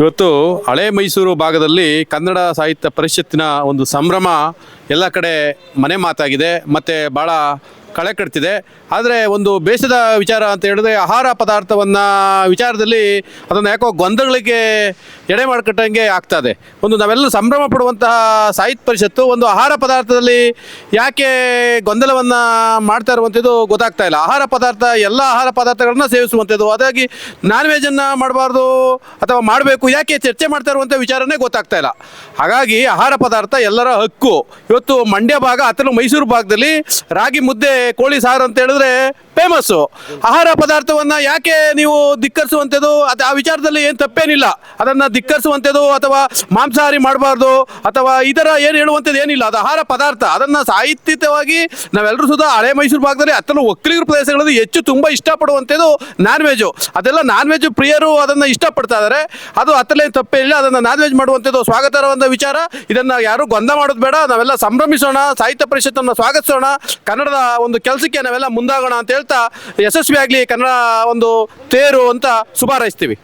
ಇವತ್ತು ಹಳೆ ಮೈಸೂರು ಭಾಗದಲ್ಲಿ ಕನ್ನಡ ಸಾಹಿತ್ಯ ಪರಿಷತ್ತಿನ ಒಂದು ಸಂಭ್ರಮ ಎಲ್ಲ ಕಡೆ ಮನೆ ಮಾತಾಗಿದೆ ಮತ್ತು ಭಾಳ ಕಳೆ ಕಟ್ತಿದೆ. ಆದರೆ ಒಂದು ಬೇಸದ ವಿಚಾರ ಅಂತ ಹೇಳಿದ್ರೆ ಆಹಾರ ಪದಾರ್ಥವನ್ನು ವಿಚಾರದಲ್ಲಿ ಅದನ್ನು ಯಾಕೋ ಗೊಂದಲಗಳಿಗೆ ಎಡೆ ಮಾಡಿಕಟ್ಟಂಗೆ ಆಗ್ತದೆ. ಒಂದು ನಾವೆಲ್ಲ ಸಂಭ್ರಮ ಪಡುವಂತಹ ಸಾಹಿತ್ಯ ಪರಿಷತ್ತು ಒಂದು ಆಹಾರ ಪದಾರ್ಥದಲ್ಲಿ ಯಾಕೆ ಗೊಂದಲವನ್ನು ಮಾಡ್ತಾ ಇರುವಂಥದ್ದು ಗೊತ್ತಾಗ್ತಾ ಇಲ್ಲ. ಆಹಾರ ಪದಾರ್ಥ ಎಲ್ಲ ಆಹಾರ ಪದಾರ್ಥಗಳನ್ನ ಸೇವಿಸುವಂಥದ್ದು, ಅದಾಗಿ ನಾನ್ ವೆಜ್ಜನ್ನು ಮಾಡಬಾರ್ದು ಅಥವಾ ಮಾಡಬೇಕು ಯಾಕೆ ಚರ್ಚೆ ಮಾಡ್ತಾ ಇರುವಂಥ ವಿಚಾರನೇ ಗೊತ್ತಾಗ್ತಾ ಇಲ್ಲ. ಹಾಗಾಗಿ ಆಹಾರ ಪದಾರ್ಥ ಎಲ್ಲರ ಹಕ್ಕು. ಇವತ್ತು ಮಂಡ್ಯ ಭಾಗ ಅಥವಾ ಮೈಸೂರು ಭಾಗದಲ್ಲಿ ರಾಗಿ ಮುದ್ದೆ ಕೋಳಿ ಸಾರು ಅಂತ ಹೇಳಿದ್ರೆ ಫೇಮಸ್ಸು. ಆಹಾರ ಪದಾರ್ಥವನ್ನು ಯಾಕೆ ನೀವು ಧಿಕ್ಕರಿಸುವಂಥದ್ದು? ಅದು ಆ ವಿಚಾರದಲ್ಲಿ ಏನು ತಪ್ಪೇನಿಲ್ಲ. ಅದನ್ನು ಧಿಕ್ಕರಿಸುವಂಥದ್ದು ಅಥವಾ ಮಾಂಸಾಹಾರಿ ಮಾಡಬಾರ್ದು ಅಥವಾ ಈ ಥರ ಏನು ಹೇಳುವಂಥದ್ದು ಏನಿಲ್ಲ. ಅದು ಆಹಾರ ಪದಾರ್ಥ. ಅದನ್ನು ಸಾಹಿತ್ಯಿಕವಾಗಿ ನಾವೆಲ್ಲರೂ ಸುಧಾ ಹಳೆ ಮೈಸೂರು ಭಾಗದಲ್ಲಿ ಅತ್ತಲೂ ಒಕ್ಕಲಿಗರ ಪ್ರದೇಶಗಳಲ್ಲಿ ಹೆಚ್ಚು ತುಂಬ ಇಷ್ಟಪಡುವಂಥದ್ದು ನಾನ್ ವೆಜ್ಜು. ಅದೆಲ್ಲ ನಾನ್ ವೆಜ್ ಪ್ರಿಯರು ಅದನ್ನು ಇಷ್ಟಪಡ್ತಾ ಇದ್ದಾರೆ. ಅದು ಅತ್ತಲೇ ತಪ್ಪೇ ಇಲ್ಲ. ಅದನ್ನು ನಾನ್ ವೆಜ್ ಮಾಡುವಂಥದ್ದು ಸ್ವಾಗತಾರ್ಹವಾದ ವಿಚಾರ. ಇದನ್ನು ಯಾರು ಗೊಂದಲ ಮಾಡೋದು ಬೇಡ. ನಾವೆಲ್ಲ ಸಂಭ್ರಮಿಸೋಣ, ಸಾಹಿತ್ಯ ಪರಿಷತ್ತನ್ನು ಸ್ವಾಗತಿಸೋಣ, ಕನ್ನಡದ ಒಂದು ಕೆಲಸಕ್ಕೆ ನಾವೆಲ್ಲ ಮುಂದಾಗೋಣ ಅಂತ ಹೇಳ್ತಾ ಯಶಸ್ವಿಯಾಗಲಿ ಕನ್ನಡ ಒಂದು ತೇರು ಅಂತ ಶುಭಾರೈಸ್ತೀವಿ.